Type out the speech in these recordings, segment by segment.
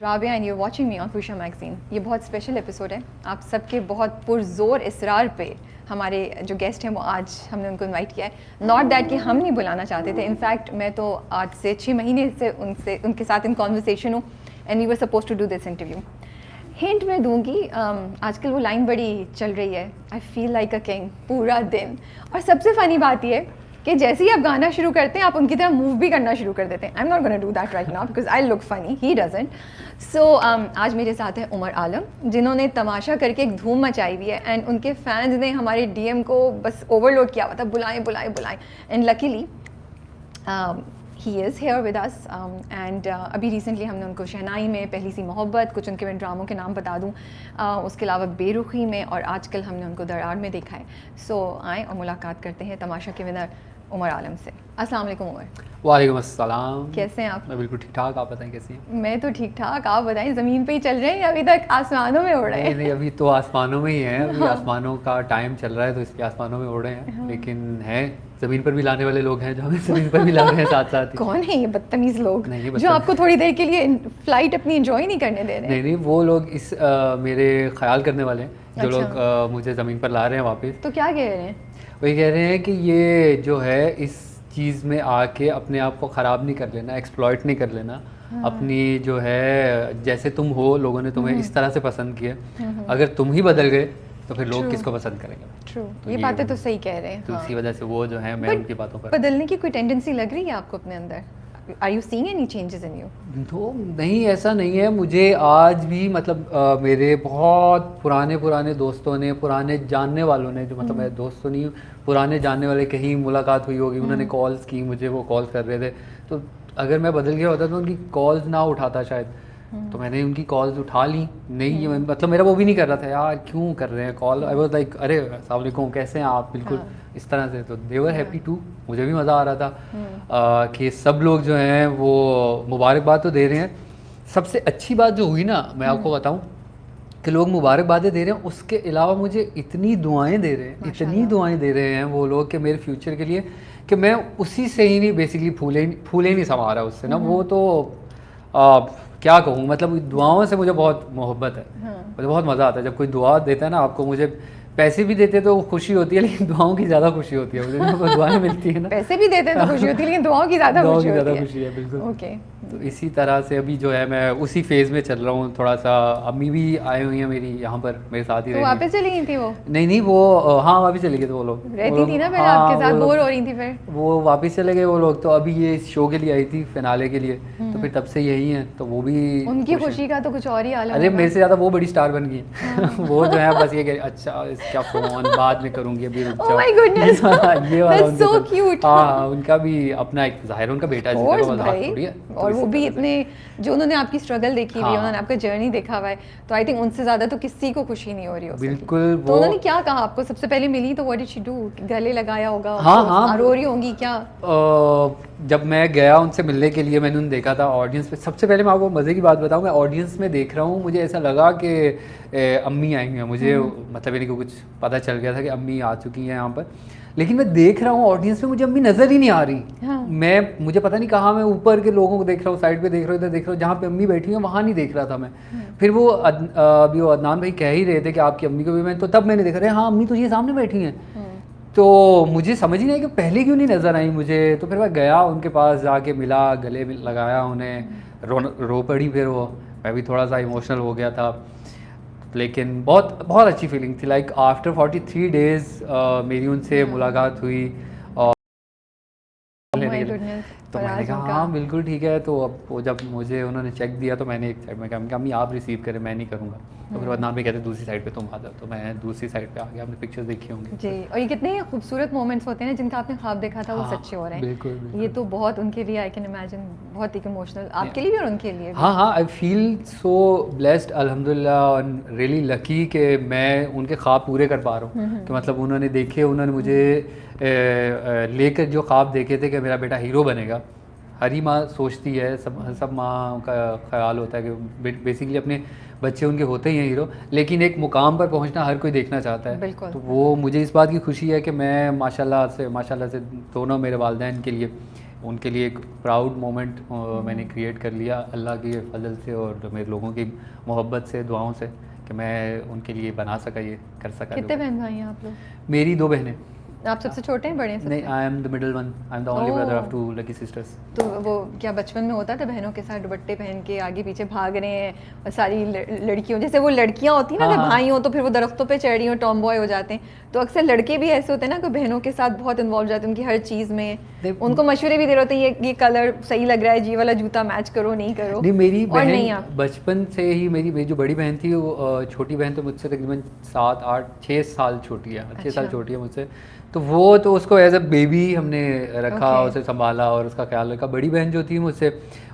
Rabia and you watching me on Khusha magazine. ये बहुत special episode है। आप सबके बहुत पुरजोर इसरार पे हमारे जो गेस्ट हैं वो आज हमने उनको इनवाइट किया है। नॉट दैट कि हम नहीं बुलाना चाहते थे, इनफैक्ट मैं तो आज से 6 महीने से उनके साथ इन कॉन्वर्सेशन हूँ and we were suppose to do this interview. Hint मैं दूंगी, आजकल वो लाइन बड़ी चल रही है, I feel like a king पूरा दिन। और सबसे फ़नी बात ये है कि जैसे ही आप गाना शुरू करते हैं आप उनकी तरह मूव भी करना शुरू कर देते हैं। I am not gonna do that right now because I look funny, he doesn't. So आज मेरे साथ है उमर आलम, जिन्होंने तमाशा करके एक धूम मचाई हुई है एंड उनके फैंस ने हमारे डीएम को बस ओवरलोड किया हुआ था, बुलाएं बुलाएं बुलाएं। And luckily he is here with us and अभी रिसेंटली हमने उनको शहनाई में, पहली सी मोहब्बत, कुछ उनके मैं ड्रामों के नाम बता दूँ, उसके अलावा बेरुखी में, और आजकल हमने उनको दरार में देखा है। सो आएँ और मुलाकात करते हैं तमाशा के विनर उमर आलम से। अस्सलाम वालेकुम उमर। वालेकुम अस्सलाम। कैसे हैं आप? मैं बिल्कुल ठीक ठाक, आप बताएं कैसी हैं? मैं तो ठीक ठाक, आप बताएं। ज़मीन पे ही चल रहे हैं या अभी तक आसमानों में उड़ रहे हैं? नहीं, अभी तो आसमानों में ही हैं। अभी आसमानों का टाइम चल रहा है तो इसलिए आसमानों में उड़ रहे हैं, लेकिन हैं ज़मीन पर भी लाने वाले लोग हैं जो हमें ज़मीन पर भी ला रहे हैं साथ साथ ही। कौन है ये बदतमीज़ लोग नहीं, जो आपको थोड़ी देर के लिए फ़्लाइट अपनी एंजॉय नहीं करने दे रहे? नहीं, वो लोग इस मेरे ख्याल करने वाले हैं जो अच्छा। लोग मुझे ज़मीन पर ला रहे हैं वापस। तो क्या कह रहे हैं? वही कह रहे हैं कि ये जो है इस चीज़ में आके अपने आप को ख़राब नहीं कर लेना, एक्सप्लॉइट नहीं कर लेना। अपनी जो है जैसे तुम हो, लोगों ने तुम्हें इस तरह से पसंद किया, अगर तुम ही बदल गए तो फिर लोग किसको पसंद करेंगे? ट्रू, तो ये बातें तो सही कह रहे हैं। तो इसी वजह से वो जो है, मैं उनकी बातों पर बदलने की कोई टेंडेंसी लग रही है आपको अपने अंदर? Are you seeing any changes in you? तो नहीं, ऐसा नहीं है। मुझे आज भी मतलब मेरे बहुत पुराने दोस्तों ने, पुराने जानने वालों ने, जो मतलब मैं दोस्त तो नहीं हूँ, पुराने जानने वाले, कहीं मुलाकात हुई होगी, उन्होंने कॉल्स की मुझे, वो कॉल कर रहे थे। तो अगर मैं बदल गया होता तो उनकी कॉल्स ना उठाता शायद, तो मैंने उनकी कॉल्स उठा ली। नहीं, मतलब मेरा वो भी नहीं कर रहा था, यार क्यों कर रहे हैं कॉल। आई वाज लाइक, अरे अस्सलाम वालेकुम, कैसे हैं आप, बिल्कुल इस तरह से। तो दे वर हैप्पी टू, मुझे भी मज़ा आ रहा था कि सब लोग जो हैं वो मुबारकबाद तो दे रहे हैं। सबसे अच्छी बात जो हुई ना, मैं आपको बताऊं कि लोग मुबारकबादें दे रहे हैं, उसके अलावा मुझे इतनी दुआएं दे रहे हैं, इतनी दुआएं दे रहे हैं वो लोग कि मेरे फ्यूचर के लिए, कि मैं उसी से ही नहीं, बेसिकली फूले नहीं समा रहा उससे ना। वो तो क्या कहूँ, मतलब दुआओं से मुझे बहुत मोहब्बत है। मुझे बहुत मज़ा आता है जब कोई दुआ देता है ना आपको। मुझे पैसे भी देते तो खुशी होती है, लेकिन दुआओं की ज़्यादा खुशी होती है मुझे जब दुआएं मिलती है ना। पैसे भी देते हैं तो खुशी होती है, लेकिन दुआओं की ज़्यादा खुशी है, बिल्कुल। ओके। तो इसी तरह से अभी जो है मैं उसी फेज़ में चल रहा हूँ थोड़ा सा। अम्मी भी आई हुई हैं मेरी यहाँ पर, मेरे साथ ही तो वापस चली गई थी वो? नहीं, वो हाँ वापस चले गए थे वो लोग। रहती थी ना पहले आपके साथ, बोर हो रही थी फिर? वो वापस चले गए वो लोग। तो अभी ये शो के लिए आई थी, फिनाले के लिए, तो फिर तब से यही है। तो वो भी, उनकी खुशी का तो कुछ और ही आलम। अरे मेरे से ज़्यादा वो बड़ी स्टार बन गई। वो जो है बस ये कह, अच्छा इसका फ़ोन बाद में करूँगी, अभी रुक जाओ। ओह माय गुडनेस, ये वाला दैट्स सो क्यूट। हाँ, उनका भी अपना एक ज़ाहिर, उनका बेटा है, और वो भी इतने, जो उन्होंने आपकी स्ट्रगल देखी हुई है, उन्होंने आपका जर्नी देखा हुआ है, तो आई थिंक उनसे ज़्यादा तो किसी को खुशी नहीं हो रही हो। बिल्कुल। तो उन्होंने क्या कहा आपको? सबसे पहले मिली तो व्हाट डिड शी डू? गले लगाया होगा? हाँ, रो रही होंगी क्या? जब मैं गया उनसे मिलने के लिए, मैंने उन्हें देखा था ऑडियंस पे। सबसे पहले मैं आपको मज़े की बात बताऊं, मैं ऑडियंस में देख रहा हूँ, मुझे ऐसा लगा कि अम्मी आई हैं। मुझे मतलब यानी कि कुछ पता चल गया था कि अम्मी आ चुकी हैं यहाँ पर, लेकिन मैं देख रहा हूँ ऑडियंस में, मुझे अम्मी नज़र ही नहीं आ रही। मुझे पता नहीं कहाँ, मैं ऊपर के लोगों को देख रहा हूँ, साइड पे देख रहा हूँ, इधर देख रहा हूँ, जहाँ पे अम्मी बैठी हैं वहाँ नहीं देख रहा था मैं। फिर वो अभी वो अदनान भाई कह ही रहे थे कि आपकी अम्मी को भी, मैं तो तब मैंने देखा, हाँ अम्मी तो ये सामने बैठी हैं। तो मुझे समझ ही नहीं आई कि पहले क्यों नहीं नज़र आई मुझे। तो फिर मैं गया उनके पास, जाके मिला, गले में लगाया उन्हें, रो पड़ी। फिर वो, मैं भी थोड़ा सा इमोशनल हो गया था, लेकिन बहुत बहुत अच्छी फीलिंग थी। लाइक आफ्टर 43 डेज़ मेरी उनसे मुलाकात हुई। और तो मैंने कहा हाँ बिल्कुल ठीक है। तो अब वो जब मुझे उन्होंने चेक दिया तो मैंने एक साइड में कहा, अम्मी आप रिसीव करें, मैं नहीं करूँगा। तो फिर बदनाम भी कहते दूसरी साइड पे तुम आ जाओ, तो मैं दूसरी साइड पे आ गया। आपने पिक्चर्स देखी होंगी जी, और ये कितने खूबसूरत मोमेंट्स होते हैं जिनका आपने ख्वाब देखा था वो सच्चे हो रहे हैं। बिल्कुल। ये तो बहुत उनके लिए, आई कैन इमेजिन, बहुत ही इमोशनल आपके लिए भी और उनके लिए भी। हाँ, आई फील सो ब्लेस्ड अल्हम्दुलिल्लाह एंड रियली लकी कि मैं उनके ख्वाब पूरे कर पा रहा हूँ। कि मतलब उन्होंने देखे, उन्होंने मुझे लेकर जो ख्वाब देखे थे कि मेरा बेटा हीरो बनेगा। हर ही माँ सोचती है, सब माँ का ख्याल होता है कि बेसिकली अपने बच्चे उनके होते ही हैं हीरो, लेकिन एक मुकाम पर पहुंचना हर कोई देखना चाहता है। तो वो मुझे इस बात की खुशी है कि मैं माशाल्लाह से दोनों मेरे वालिदैन के लिए उनके लिए एक प्राउड मोमेंट मैंने क्रिएट कर लिया अल्लाह के फजल से और मेरे लोगों की मोहब्बत से, दुआओं से, कि मैं उनके लिए बना सका, ये कर सका। कितने बहन भाई हैं आप लोग? मेरी 2 बहनें। आप सबसे छोटे हैं, बड़े हैं सबसे? नहीं, I am the middle one, I am the only brother of oh. 2 lucky sisters. तो वो क्या बचपन में होता था बहनों के साथ दुपट्टे पहन के आगे पीछे भाग रहे हैं और सारी लड़कियों, जैसे वो लड़कियां होती हैं ना, हाँ, जब हाँ। भाई हों तो फिर वो दरख्तों पे चढ़ रही हो, टॉम बॉय हो जाते हैं, तो अक्सर लड़के भी ऐसे होते हैं ना कि बहनों के साथ बहुत इन्वॉल्व जाते हैं उनकी हर चीज़ में, उनको मशवरे भी दे रहे होते हैं, ये कलर सही लग रहा है, ये वाला जूता मैच करो, नहीं करो। नहीं, मेरी और नहीं बहन आप? बचपन से ही, मेरी जो बड़ी बहन थी वो छोटी बहन तो मुझसे तकरीबन 7, 8, 6 साल छोटी है, 6 साल अच्छा। छोटी है मुझसे। तो वो तो उसको एज अ बेबी हमने रखा, Okay. उसे संभाला और उसका ख्याल रखा। बड़ी बहन जो थी मुझसे,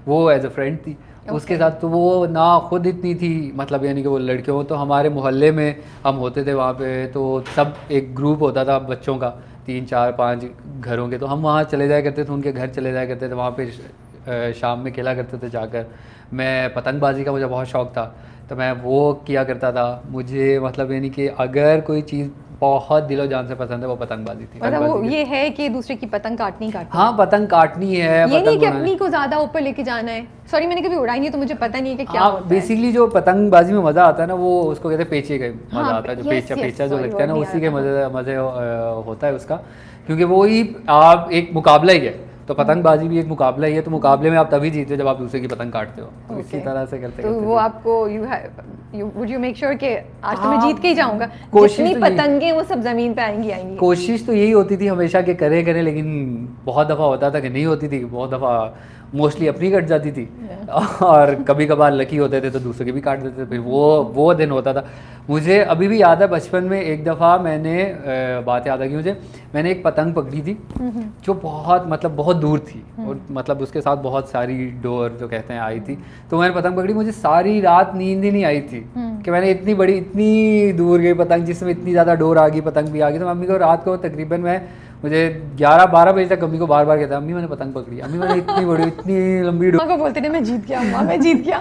वो एज अ फ्रेंड थी उसके Okay. साथ। तो वो ना खुद इतनी थी, मतलब यानी कि वो लड़कियों, तो हमारे मोहल्ले में हम होते थे वहाँ पे, तो सब एक ग्रुप होता था बच्चों का, 3, 4, 5 घरों के, तो हम वहाँ चले जाया करते थे, उनके घर चले जाया करते थे, वहाँ पे शाम में खेला करते थे जाकर। मैं पतंगबाजी का मुझे बहुत शौक़ था, तो मैं वो किया करता था। मुझे मतलब यानी कि अगर कोई चीज़ बहुत दिलो जान से पसंद है वो पतंगबाजी थी। मतलब वो पतंगबाजी ये है कि दूसरे की पतंग काटनी काटनी, हाँ, पतंग काटनी है, ये नहीं पतंग कि उड़ानी। अपनी को ज्यादा ऊपर लेके जाना है। सॉरी, मैंने कभी उड़ाई नहीं तो मुझे पता नहीं है कि क्या हाँ, होता है। बेसिकली जो पतंगबाजी में मज़ा आता है ना, वो उसको कहते हैं पेचे का मज़ा हाँ, आता है, जो yes, पेचा yes, पेचा जो sorry, लगता है ना, word नहीं उसी के आ रहा मज़े मज़े होता है उसका, क्योंकि वो ही आप एक मुकाबला ही है। तो पतंगबाजी भी एक मुकाबला ही है, तो मुकाबले में आप तभी जीतते हो जब आप दूसरे की पतंग काटते हो। तो इसी Okay. तरह से करते तो करते वो आपको वुड यू मेक श्योर कि आज तो मैं हाँ, जीत के ही जाऊंगा, कोशिश जितनी तो यही- पतंगे वो सब जमीन पे आएंगी आएंगी। कोशिश तो यही होती थी हमेशा कि करें करें, लेकिन बहुत दफ़ा होता था कि नहीं होती थी, बहुत दफ़ा मोस्टली अपनी कट जाती थी और कभी कभार लकी होते थे तो दूसरे की भी काट देते थे। फिर वो दिन होता था। मुझे अभी भी याद है, बचपन में एक दफ़ा मैंने बात याद आ गई मुझे, मैंने एक पतंग पकड़ी थी जो बहुत मतलब बहुत दूर थी और मतलब उसके साथ बहुत सारी डोर जो कहते हैं आई थी। तो मैंने पतंग पकड़ी, मुझे सारी रात नींद ही नहीं आई थी कि मैंने इतनी बड़ी इतनी दूर गई पतंग जिसमें इतनी ज़्यादा डोर आ गई, पतंग भी आ गई। तो मम्मी को रात को तकरीबन मुझे 11-12 बजे तक मम्मी को बार बार कहता, अम्मी मैंने पतंग पकड़ी, अम्मी मैंने इतनी बड़ी इतनी लंबी डोर। माँ को बोलते थे मैं जीत गया, माँ मैं जीत गया।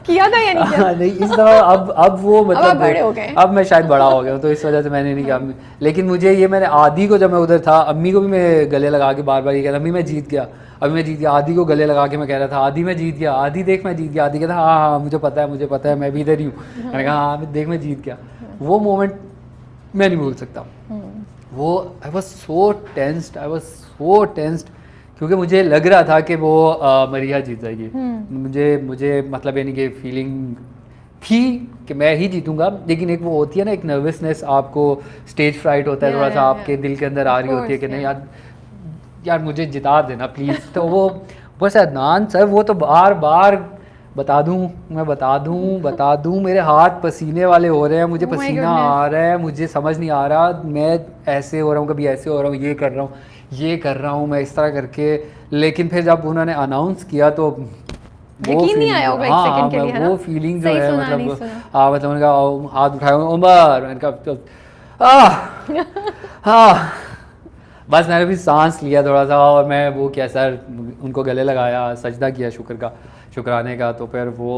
किया था या नहीं किया? नहीं, इस दफा अब वो अब मतलब आप बड़े हो गए। अब मैं शायद बड़ा हो गया हूँ, तो इस वजह से मैंने नहीं किया। लेकिन मुझे ये, मैंने आदि को जब मैं उधर था, अम्मी को भी मैं गले लगा के बार बार ये कहता, अम्मी मैं जीत गया, अभी मैं जीत गया। आदि को गले लगा के मैं कह रहा था, आदि मैं जीत गया, आदि देख मैं जीत गया। आदि कहता हाँ हाँ मुझे पता है मैं भी इधर ही हूँ। मैंने कहा हाँ देख मैं जीत गया। वो मोमेंट मैं नहीं भूल सकता। वो आई वॉज सो टेंस्ड क्योंकि मुझे लग रहा था कि वो मरिया जीत जाएगी। मुझे मतलब यानी कि फीलिंग थी कि मैं ही जीतूंगा, लेकिन एक वो होती है ना, एक नर्वसनेस, आपको स्टेज फ्राइट होता है थोड़ा सा, आपके दिल के अंदर आ रही होती है कि नहीं यार मुझे जिता देना प्लीज़। तो वो बस अदनान सर वो तो बार बार बता दूं मेरे हाथ पसीने वाले हो रहे हैं, मुझे Oh my पसीना goodness. आ रहा है, मुझे समझ नहीं आ रहा, मैं ऐसे हो रहा हूँ, कभी ऐसे हो रहा हूँ, ये कर रहा हूँ मैं इस तरह करके। लेकिन फिर जब उन्होंने अनाउंस किया तो यकीन नहीं आया होगा एक सेकंड के लिए, है ना? वो फीलिंग जो सही है सुना, नहीं मतलब सुना। हाँ, मतलब उन्होंने कहा हाथ उठाया, उमर, मैंने कहा हाँ बस मैंने भी सांस लिया थोड़ा सा और मैं वो किया सर, उनको गले लगाया, सजदा किया शुक्राने का। तो फिर वो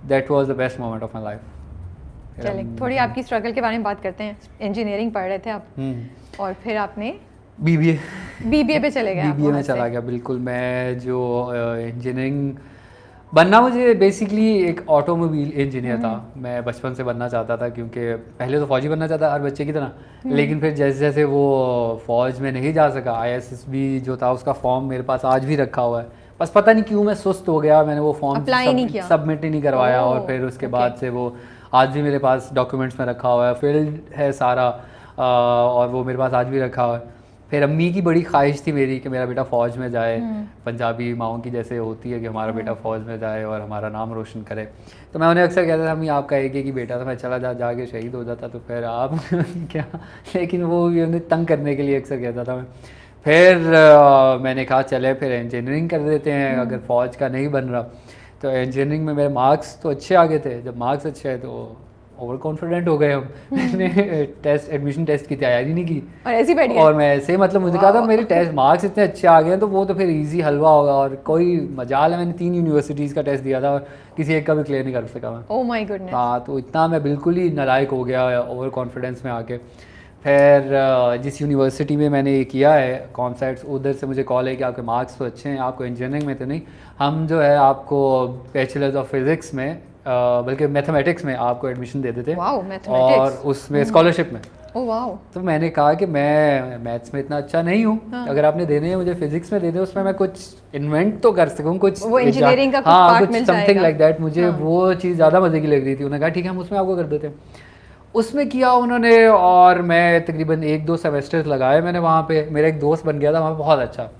that was the best moment of my life. चलिए थोड़ी आपकी स्ट्रगल के बारे में बात करते हैं। इंजीनियरिंग पढ़ रहे थे आप और फिर आपने बीबीए पे चले गए। आप बीबीए में वहाँ से। चला गया, बिल्कुल। मैं जो इंजीनियरिंग बनना, मुझे बेसिकली एक ऑटोमोबाइल इंजीनियर था। मैं बचपन से बनना चाहता था, क्योंकि पहले तो फौजी बनना चाहता हर बच्चे की तरह, लेकिन फिर जैसे जैसे वो फौज में नहीं जा सका, ISSB जो था उसका फॉर्म मेरे पास आज भी रखा हुआ है, बस पता नहीं क्यों मैं सुस्त हो गया, मैंने वो फॉर्म सबमिट ही नहीं करवाया। और फिर उसके बाद से वो आज भी मेरे पास डॉक्यूमेंट्स में रखा हुआ है, फील्ड है सारा, और वो मेरे पास आज भी रखा हुआ है। फिर अम्मी की बड़ी ख्वाहिश थी मेरी कि मेरा बेटा फ़ौज में जाए, पंजाबी माओं की जैसे होती है कि हमारा बेटा फ़ौज में जाए और हमारा नाम रोशन करे। तो मैं उन्हें अक्सर कहता था, अम्मी आपका एक ही बेटा था, मैं चला जाके शहीद हो जाता तो फिर आप क्या। लेकिन वो उन्हें तंग करने के लिए अक्सर कहता था मैं। फिर मैंने कहा चले फिर इंजीनियरिंग कर देते हैं, अगर फ़ौज का नहीं बन रहा। तो इंजीनियरिंग में मेरे मार्क्स तो अच्छे आ गए थे, जब मार्क्स अच्छे आए तो ओवर कॉन्फिडेंट हो गए हम। मैंने एडमिशन टेस्ट की तैयारी नहीं की और ऐसे ही बैठ गए। और मैं ऐसे मतलब मुझे कहा था मेरे टेस्ट मार्क्स इतने अच्छे आ गए तो वो तो फिर इजी हलवा होगा और कोई मजाल है। मैंने 3 यूनिवर्सिटीज़ का टेस्ट दिया था और किसी एक का भी क्लियर नहीं कर सका मैं। Oh my goodness. हाँ, तो इतना मैं बिल्कुल ही नालायक हो गया ओवर कॉन्फिडेंस में आके। फिर जिस यूनिवर्सिटी में मैंने ये किया है कॉमसेट्स, उधर से मुझे कॉल है कि आपके मार्क्स तो अच्छे हैं, आपको इंजीनियरिंग में तो नहीं, हम जो है आपको बैचलर्स ऑफ फिज़िक्स में बल्कि मैथमेटिक्स में आपको एडमिशन दे देते हैं। वाओ, और मैथमेटिक्स। उसमें स्कॉलरशिप में। Oh wow. तो मैंने कहा कि मैं मैथ्स में इतना अच्छा नहीं हूँ, अगर आपने देने हैं मुझे फिजिक्स में दे दे, उसमें मैं कुछ इन्वेंट तो कर सकूँ, कुछ वो इंजीनियरिंग का कुछ हाँ पार्ट कुछ मिल समथिंग जाएगा। Like that. मुझे वो चीज़ ज़्यादा मज़े की लग रही थी। उन्होंने कहा ठीक है हम उसमें आपको कर देते हैं। उसमें किया उन्होंने, और मैं तकरीबन 1-2 सेमेस्टर्स लगाए मैंने वहाँ पे। मेरा एक दोस्त बन गया था वहाँ पे बहुत अच्छा,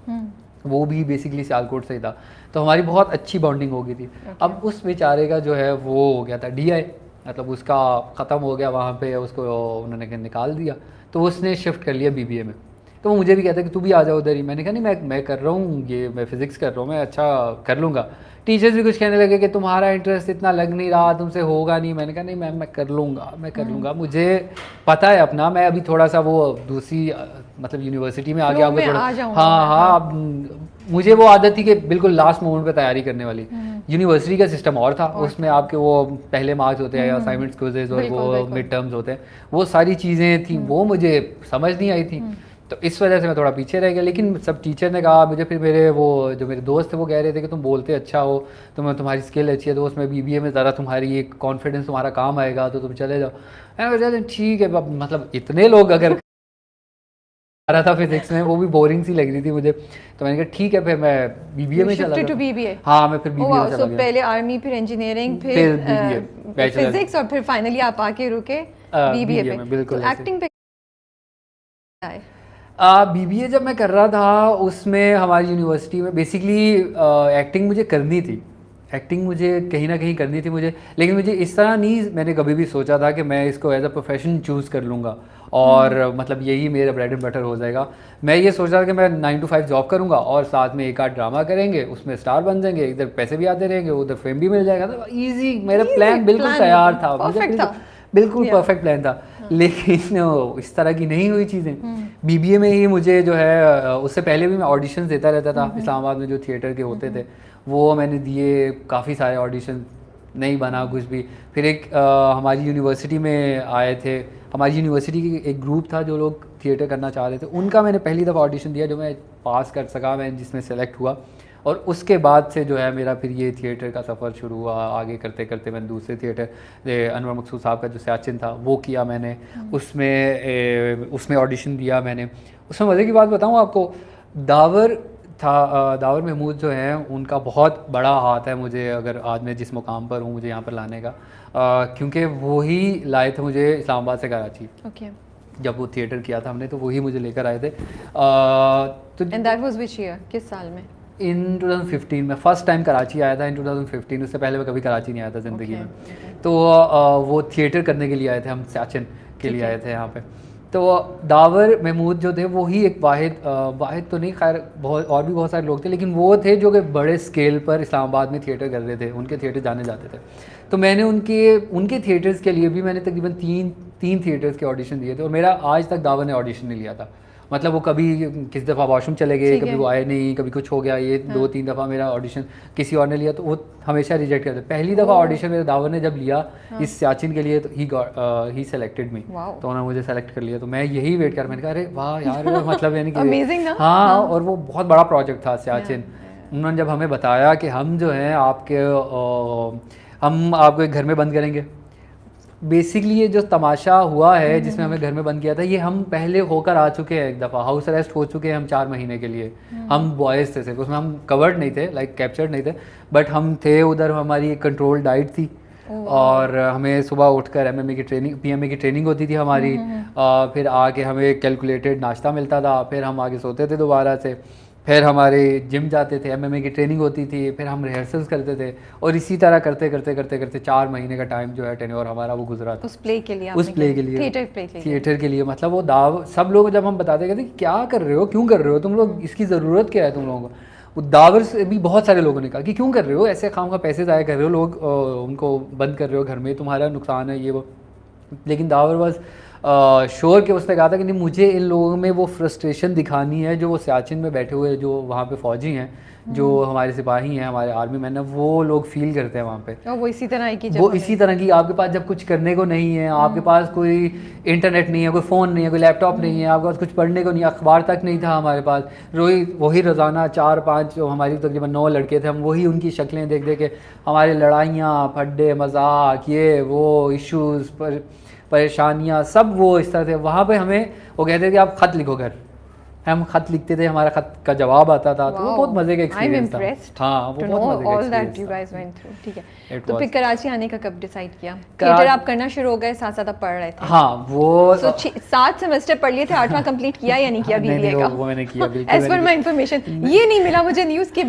वो भी बेसिकली सियालकोट से ही था, तो हमारी बहुत अच्छी बॉन्डिंग हो गई थी। अब उस बेचारे का जो है वो हो गया था DI, मतलब उसका ख़त्म हो गया वहाँ पे, उसको उन्होंने निकाल दिया, तो उसने शिफ्ट कर लिया BBA में। तो वो मुझे भी कहता है कि तू भी आ जाओ उधर ही। मैंने कहा नहीं मैं कर रहा हूँ ये, मैं फ़िज़िक्स कर रहा हूँ, मैं अच्छा कर लूँगा। टीचर्स भी कुछ कहने लगे कि तुम्हारा इंटरेस्ट इतना लग नहीं रहा, तुमसे होगा नहीं। मैंने कहा नहीं मैम मैं कर लूँगा, मुझे पता है अपना। मैं अभी थोड़ा सा वो दूसरी मतलब यूनिवर्सिटी में आ गया, में थोड़ा आ जाऊंगा हाँ अब मुझे वो आदत थी कि बिल्कुल लास्ट मोमेंट पे तैयारी करने वाली। यूनिवर्सिटी का सिस्टम और था, उसमें आपके वो पहले मार्क्स होते हैं, असाइनमेंट्स, क्विज़ेस और वो मिड टर्म्स होते हैं, वो सारी चीज़ें थी, वो मुझे समझ नहीं आई थी। तो इस वजह से मैं थोड़ा पीछे रह गया। लेकिन सब टीचर ने कहा मुझे, फिर मेरे वो जो मेरे दोस्त थे वो कह रहे थे कि तुम बोलते अच्छा हो, तुम्हारी स्किल अच्छी है, तो उसमें BBA में ज़रा तुम्हारी एक कॉन्फिडेंस तुम्हारा काम आएगा, तो तुम चले जाओ। मैंने कहा ठीक है, मतलब इतने लोग अगर आ रहा था फिजिक्स में, वो भी बोरिंग सी लग रही थी मुझे, तो मैंने कहा ठीक है फिर मैं BBA में चला गया। BBA। हाँ मैं फिर BBA में चला गया। पहले आर्मी, फिर इंजीनियरिंग, फिर फिर फिजिक्स, और फिर फाइनली आप आके रुके BBA पे। बिल्कुल एक्टिंग पे BBA जब मैं कर रहा था उसमें हमारी यूनिवर्सिटी में बेसिकली एक्टिंग मुझे करनी थी, एक्टिंग मुझे कहीं ना कहीं करनी थी मुझे। लेकिन मुझे इस तरह नहीं मैंने कभी भी सोचा था कि मैं इसको एज अ प्रोफेशन चूज़ कर लूँगा और मतलब यही मेरा ब्रेड एंड बटर हो जाएगा। मैं ये सोच रहा था कि मैं 9 to 5 जॉब करूँगा और साथ में एक आध ड्रामा करेंगे, उसमें स्टार बन जाएंगे, इधर पैसे भी आते रहेंगे, उधर फेम भी मिल जाएगा। तो ईजी, मेरा प्लान बिल्कुल तैयार था, बिल्कुल परफेक्ट प्लान था। लेकिन इस तरह की नहीं हुई चीज़ें। BBA में ही मुझे जो है, उससे पहले भी मैं ऑडिशंस देता रहता था इस्लामाबाद में, जो थिएटर के होते थे वो मैंने दिए, काफ़ी सारे ऑडिशन, नहीं बना कुछ भी। फिर एक हमारी यूनिवर्सिटी में आए थे, हमारी यूनिवर्सिटी की एक ग्रुप था जो लोग थिएटर करना चाह रहे थे, उनका मैंने पहली दफ़ा ऑडिशन दिया जो मैं पास कर सका, मैं जिसमें सेलेक्ट हुआ। और उसके बाद से जो है मेरा फिर ये थिएटर का सफ़र शुरू हुआ। आगे करते करते मैंने दूसरे थिएटर, अनवर मकसूद साहब का जो सियाचिन था वो किया मैंने, उसमें ऑडिशन दिया मैंने। उसमें मज़े की बात बताऊँ आपको, दावर था, दावर महमूद जो हैं उनका बहुत बड़ा हाथ है मुझे, अगर आज मैं जिस मुकाम पर हूँ मुझे यहाँ पर लाने का, क्योंकि वही लाए थे मुझे इस्लामाबाद से कराची। जब वो थिएटर किया था हमने तो वही मुझे लेकर आए थे। तो and that was which year, किस साल में? इन 2015 में फर्स्ट टाइम कराची आया था, इन 2015। उससे पहले मैं कभी कराची नहीं आया था ज़िंदगी में। तो वो थिएटर करने के लिए आए थे, हम सियाचिन के लिए आए थे यहाँ पे। तो दावर महमूद जो थे वो ही एक वाहिद तो नहीं, खैर बहुत और भी बहुत सारे लोग थे, लेकिन वो थे जो कि बड़े स्केल पर इस्लामाबाद में थिएटर कर रहे थे, उनके थिएटर जाने जाते थे। तो मैंने उनके थिएटर्स के लिए भी मैंने तकरीबन तीन थिएटर्स के ऑडिशन दिए थे, और मेरा आज तक दावर ने ऑडिशन नहीं लिया था। मतलब वो कभी किस दफ़ा वॉशरूम चले गए, कभी वो आए नहीं, कभी कुछ हो गया, ये 2-3 दफ़ा मेरा ऑडिशन किसी और ने लिया तो वो हमेशा रिजेक्ट करते। पहली दफ़ा ऑडिशन मेरे दावर ने जब लिया इस सियाचिन के लिए, तो ही सेलेक्टेड मी, तो उन्होंने मुझे सेलेक्ट कर लिया। तो मैं यही वेट कर, मैंने कहा अरे वाह यार, मतलब यानी कि हाँ, और वो बहुत बड़ा प्रोजेक्ट था सियाचिन। उन्होंने जब हमें बताया कि हम जो हैं हम आपको एक घर में बंद करेंगे, बेसिकली ये जो तमाशा हुआ है जिसमें हमें घर में बंद किया था, ये हम पहले होकर आ चुके हैं, एक दफ़ा हाउस अरेस्ट हो चुके हैं हम 4 महीने के लिए। हम बॉयज़ थे सिर्फ, उसमें हम कवर्ड नहीं थे, लाइक कैप्चर्ड नहीं थे, बट हम थे उधर। हमारी एक कंट्रोल डाइट थी और हमें सुबह उठकर MMA की ट्रेनिंग, PMA की ट्रेनिंग होती थी हमारी। फिर आके हमें कैलकुलेटेड नाश्ता मिलता था, फिर हम आगे सोते थे दोबारा से, फिर हमारे जिम जाते थे, MMA की ट्रेनिंग होती थी, फिर हम रिहर्सल्स करते थे, और इसी तरह करते करते 4 महीने का टाइम जो है टेन्योर हमारा वो गुजरा था उस प्ले के लिए, थिएटर के लिए। मतलब वो सब लोग जब हम बताते कहते क्या कर रहे हो, क्यों कर रहे हो तुम लोग, इसकी ज़रूरत क्या है तुम लोगों को। वो दावर से भी बहुत सारे लोगों ने कहा कि क्यों कर रहे हो, ऐसे खाम का पैसे ज़ाया कर रहे हो, लोग उनको बंद कर रहे हो घर में, तुम्हारा नुकसान है ये वो। लेकिन दावर वाज शोर के उसने कहा था कि नहीं, मुझे इन लोगों में वो फ्रस्ट्रेशन दिखानी है जो वो सियाचिन में बैठे हुए जो वहाँ पे फ़ौजी हैं, जो हमारे सिपाही हैं, हमारे आर्मी मैन हैं, वो लोग फील करते हैं वहाँ पे। और वो इसी तरह की वो इसी तरह की, आपके पास जब कुछ करने को नहीं है, आपके पास कोई इंटरनेट नहीं है, कोई फ़ोन नहीं है, कोई लैपटॉप नहीं है, आपके पास कुछ पढ़ने को नहीं, अखबार तक नहीं था हमारे पास, वही रोज़ाना 4-5 जो हमारी तकरीबन 9 लड़के थे, हम वही उनकी शक्लें देख देख के हमारी लड़ाइयाँ, फड्डे, मजाक, ये वो इश्यूज़, परेशानियाँ, सब वो इस तरह से। वहाँ पे हमें वो कहते थे कि आप ख़त लिखो घर, हम खत लिखते थे, हमारा खत का जवाब आता था। तो वो बहुत मजे का एक्सपीरियंस था। हाँ, वो बहुत मजे का एक्सपीरियंस था। तो फिर कराची आने का कब डिसाइड किया? थिएटर आप करना शुरू हो गए, साथ साथ आप पढ़ रहे थे? हाँ, वो 7 सेमेस्टर पढ़ लिए थे, 8वां कंप्लीट किया या नहीं किया बीबीए का? वो मैंने किया बिल्कुल। एज पर माय इंफॉर्मेशन ये नहीं मिला मुझे न्यूज़ के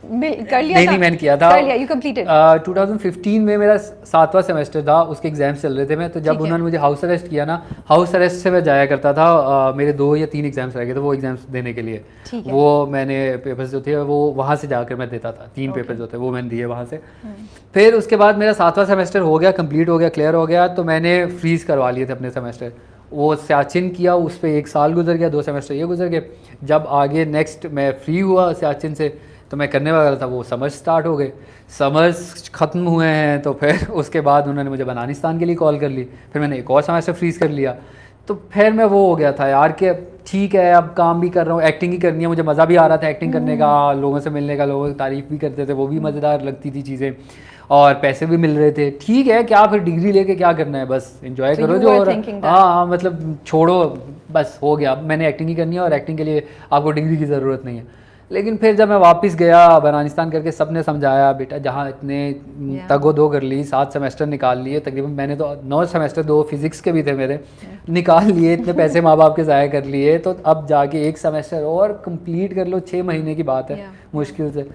कर लिया नहीं, मैंने किया था। कर लिया, यू कंप्लीटेड। 2015 में मेरा 7वां सेमेस्टर था, उसके एग्जाम्स चल रहे थे मैं, तो जब उन्होंने मुझे हाउस अरेस्ट किया ना, हाउस अरेस्ट से मैं जाया करता था, मेरे 2 या 3 एग्जाम्स रह गए थे वो एग्जाम्स देने के लिए। वो मैंने पेपर्स जो थे वो वहाँ से जाकर मैं देता था, 3 पेपर जो थे वो मैंने दिए वहाँ से। फिर उसके बाद मेरा 7वां सेमेस्टर हो गया, कंप्लीट हो गया, क्लियर हो गया, तो मैंने फ्रीज़ करवा लिए थे अपने सेमेस्टर। वो सियाचिन किया, उस पर 1 साल गुजर गया, 2 सेमेस्टर ये गुजर गए। जब आगे नेक्स्ट मैं फ्री हुआ सियाचिन से, तो मैं करने वाला था, वो समर्स स्टार्ट हो गए, समर्स ख़त्म हुए हैं, तो फिर उसके बाद उन्होंने मुझे बनानिस्तान के लिए कॉल कर ली, फिर मैंने एक और सेमेस्टर फ्रीज़ कर लिया। तो फिर मैं वो हो गया था यार कि ठीक है, अब काम भी कर रहा हूँ, एक्टिंग ही करनी है, मुझे मज़ा भी आ रहा था एक्टिंग करने का, लोगों से मिलने का, लोगों की तारीफ़ भी करते थे, वो भी मज़ेदार लगती थी चीज़ें, और पैसे भी मिल रहे थे। ठीक है, क्या फिर डिग्री लेके क्या करना है, बस एंजॉय करो जो हो रहा है। हाँ, मतलब छोड़ो, बस हो गया, मैंने एक्टिंग ही करनी है और एक्टिंग के लिए आपको डिग्री की ज़रूरत नहीं है। लेकिन फिर जब मैं वापस गया बनानिस्तान करके, सबने समझाया बेटा जहाँ इतने तगो दो कर ली, 7 सेमेस्टर निकाल लिए तकरीबन, मैंने तो 9 सेमेस्टर, 2 फिज़िक्स के भी थे मेरे, निकाल लिए, इतने पैसे माँ बाप के ज़ाया कर लिए, तो अब जाके 1 सेमेस्टर और कंप्लीट कर लो, 6 महीने की बात है मुश्किल से।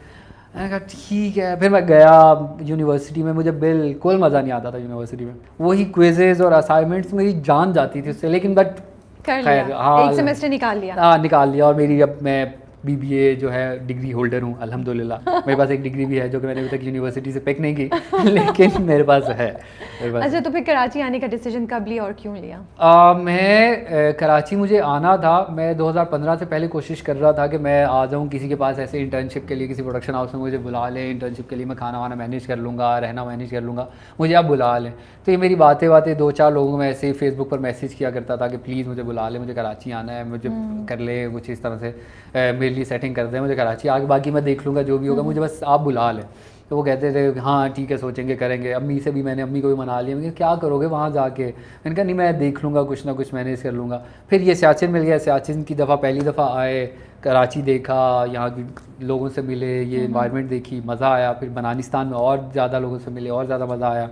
मैंने कहा ठीक है। फिर मैं गया यूनिवर्सिटी में, मुझे बिल्कुल मज़ा नहीं आता था यूनिवर्सिटी में, वही क्विजेज़ और असाइनमेंट्स मेरी जान जाती थी उससे, लेकिन बट खैर हाँ, 1 सेमेस्टर निकाल लिया। हाँ, निकाल लिया, और मेरी अब मैं बीबीए जो है डिग्री होल्डर हूँ अल्हम्दुलिल्लाह। मेरे पास एक डिग्री भी है जो कि मैंने अभी तक यूनिवर्सिटी से पिक नहीं की, लेकिन मेरे पास है। अच्छा, तो फिर कराची आने का डिसीजन कब लिया और क्यों लिया? मैं कराची मुझे आना था, मैं 2015 से पहले कोशिश कर रहा था कि मैं आ जाऊँ किसी के पास ऐसे इंटर्नशिप के लिए, किसी प्रोडक्शन हाउस में मुझे बुला लें इंटर्नशिप के लिए, मैं खाना वाना मैनेज कर लूँगा, रहना मैनेज कर लूँगा, मुझे आप बुला लें। तो ये मेरी बातें 2-4 लोगों में ऐसे ही फेसबुक पर मैसेज किया करता था कि प्लीज़ मुझे बुला लें, मुझे कराची आना है, मुझे कर ले कुछ इस तरह से, मेरे लिए सेटिंग कर दें, मुझे कराची आगे, बाकी मैं देख लूँगा जो भी होगा, मुझे बस आप बुला लें। तो वो कहते थे हाँ ठीक है, सोचेंगे, करेंगे। अम्मी से भी, मैंने अम्मी को भी मना लिया, मैंने क्या करोगे वहाँ जाके, मैंने कहा नहीं मैं देख लूँगा, कुछ ना कुछ मैनेज कर लूँगा। फिर ये सियाचिन मिल गया, सियाचिन की पहली दफ़ा आए, कराची देखा, यहाँ के लोगों से मिले, ये इन्वायरमेंट देखी, मज़ा आया। फिर बनानिस्तान में और ज़्यादा लोगों से मिले, और ज़्यादा मज़ा आया।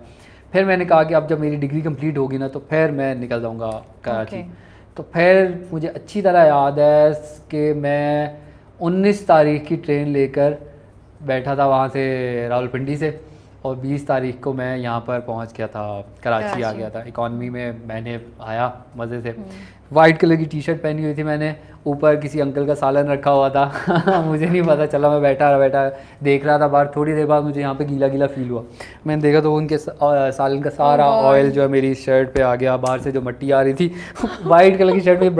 फिर मैंने कहा कि अब जब मेरी डिग्री कंप्लीट होगी ना, तो फिर मैं निकल जाऊँगा कराची। तो फिर मुझे अच्छी तरह याद है कि मैं 19 तारीख की ट्रेन लेकर बैठा था वहाँ से रावलपिंडी से, और 20 तारीख को मैं यहाँ पर पहुँच गया था, कराची आ गया था। इकॉनमी में मैंने आया मज़े से, वाइट कलर की टी-शर्ट पहनी हुई थी मैंने, ऊपर किसी अंकल का सालन रखा हुआ था मुझे नहीं पता चला, मैं बैठा देख रहा था बाहर। थोड़ी देर बाद मुझे यहाँ पे गीला गीला फील हुआ, मैंने देखा तो उनके सालन का सारा ऑयल जो है मेरी शर्ट पे आ गया, बाहर से जो मट्टी आ रही थी वाइट कलर की शर्ट में